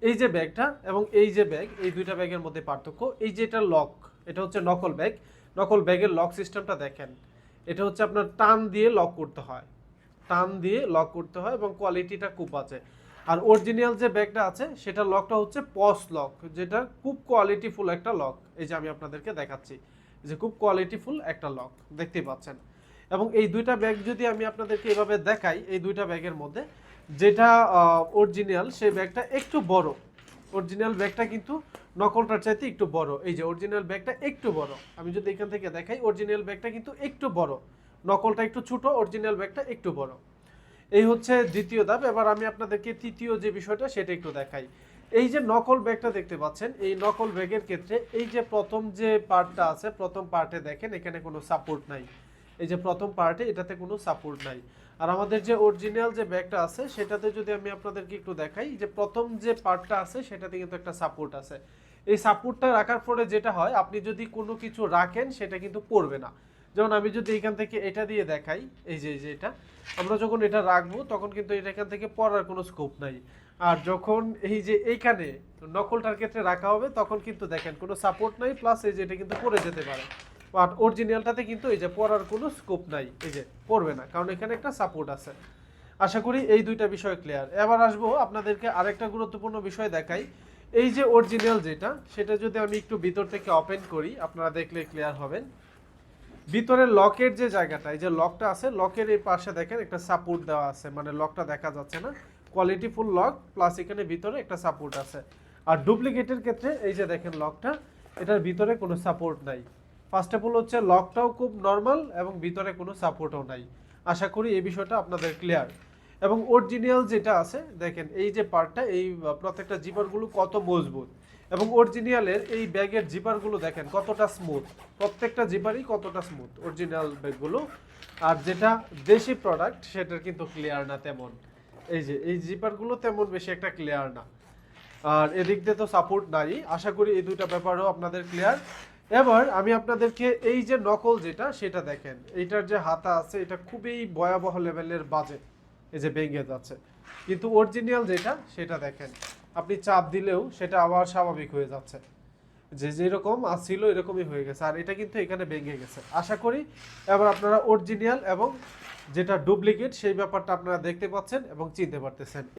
এই যে ব্যাগটা এবং এই যে ব্যাগ, এই দুইটা ব্যাগের মধ্যে পার্থক্য। এই যে এটা লক, এটা হচ্ছে নকল ব্যাগ। নকল ব্যাগের লক সিস্টেমটা দেখেন, এটা হচ্ছে আপনার টান দিয়ে লক করতে হয়, টান দিয়ে লক করতে হয় এবং কোয়ালিটিটা খুব আছে। আর অরিজিনাল যে ব্যাগটা আছে সেটা লকটা হচ্ছে পস লক, যেটা খুব কোয়ালিটিফুল একটা লক। এই যে আমি আপনাদেরকে দেখাচ্ছি, যে খুব কোয়ালিটিফুল একটা লক দেখতেই পাচ্ছেন। এবং এই দুইটা ব্যাগ যদি আমি আপনাদেরকে এভাবে দেখাই, এই দুইটা ব্যাগের মধ্যে যেটা অরিজিনাল সেই ব্যাগটা একটু বড়। অরিজিনাল ব্যাগটা কিন্তু নকলটার চাইতে একটু বড়। এই যে অরিজিনাল ব্যাগটা একটু বড়, আমি যদি এখান থেকে দেখাই, অরিজিনাল ব্যাগটা কিন্তু একটু বড়, নকলটা একটু ছোট, অরিজিনাল ব্যাগটা একটু বড়। এই হচ্ছে দ্বিতীয় ধাপ। এবার আমি আপনাদেরকে তৃতীয় যে বিষয়টা সেটা একটু দেখাই। এই যে নকল ব্যাগটা দেখতে পাচ্ছেন, এই নকল ব্যাগের ক্ষেত্রে এই যে প্রথম যে পার্টটা আছে, প্রথম পার্টে দেখেন এখানে কোনো সাপোর্ট নাই। এই যে প্রথম পার্টে এটাতে কোনো সাপোর্ট নাই। আর আমাদের যে অরিজিনাল যে ব্যাগটা আছে সেটাতে যদি আমি আপনাদেরকে একটু দেখাই, যে প্রথম যে পার্টটা আছে সেটাতে কিন্তু একটা সাপোর্ট আছে। এই সাপোর্টটা রাখার পরে যেটা হয়, আপনি যদি কোনো কিছু রাখেন সেটা কিন্তু পড়বে না। যেমন আমি যদি এখান থেকে এটা দিয়ে দেখাই, এই যে এটা আমরা যখন এটা রাখবো তখন কিন্তু এটা এখান থেকে পড়ার কোনো স্কোপ নাই। আর যখন এই যে এইখানে নকলটার ক্ষেত্রে রাখা হবে তখন কিন্তু দেখেন কোনো সাপোর্ট নাই, প্লাস এই যে এটা কিন্তু পড়ে যেতে পারে। বাট অরিজিনালটাতে কিন্তু এই যে পড়ার কোনো স্কোপ নাই, এই যে পড়বে না, কারণ এখানে একটা সাপোর্ট আছে। আশা করি এই দুইটা বিষয় ক্লিয়ার। এবার আসবো আপনাদেরকে আরেকটা গুরুত্বপূর্ণ বিষয় দেখাই। এই যে অরিজিনাল যেটা, সেটা যদি আমি একটু ভিতর থেকে ওপেন করি, আপনারা দেখলে ক্লিয়ার হবেন। ভিতরে লকের যে জায়গাটা, এই যে লকটা আছে, লকের এই পাশে দেখেন একটা সাপোর্ট দেওয়া আছে, মানে লকটা দেখা যাচ্ছে না, কোয়ালিটিফুল লক, প্লাস এখানে ভিতরে একটা সাপোর্ট আছে। আর ডুপ্লিকেটের ক্ষেত্রে এই যে দেখেন লকটা, এটার ভিতরে কোনো সাপোর্ট নাই। ফার্স্ট অফ অল হচ্ছে লকটাও খুব নর্মাল এবং ভিতরে কোনো সাপোর্টও নাই। আশা করি এই বিষয়টা আপনাদের ক্লিয়ার। এবং অরিজিনাল যেটা আছে দেখেন, এই যে পার্টটা, এই প্রত্যেকটা জিপারগুলো কত মজবুত, এবং অরিজিনালের এই ব্যাগের জিপারগুলো দেখেন কতটা স্মুথ, প্রত্যেকটা জিপারই কতটা স্মুথ অরিজিনাল ব্যাগগুলো। আর যেটা দেশি প্রোডাক্ট সেটার কিন্তু ক্লিয়ার না তেমন। এই যে এই জিপারগুলো তেমন বেশি একটা ক্লিয়ার না। আর এদিক দিয়ে তো সাপোর্ট নাই। আশা করি এই দুইটা ব্যাপারও আপনাদের ক্লিয়ার। এবার আমি আপনাদেরকে এই যে নকল যেটা সেটা দেখেন, এইটার যে হাতা আছে এটা খুবই ভয়াবহ লেভেলের বাজে, এই যে ভেঙে যাচ্ছে। কিন্তু অরিজিনাল যেটা সেটা দেখেন, আপনি চাপ দিলেও সেটা আবার স্বাভাবিক হয়ে যাচ্ছে, যে যেরকম ছিল এরকমই হয়ে গেছে। আর এটা কিন্তু এখানে ভেঙে গেছে। আশা করি এবার আপনারা অরিজিনাল এবং যেটা ডুপ্লিকেট সেই ব্যাপারটা আপনারা দেখতে পাচ্ছেন এবং চিনতে পারতেছেন।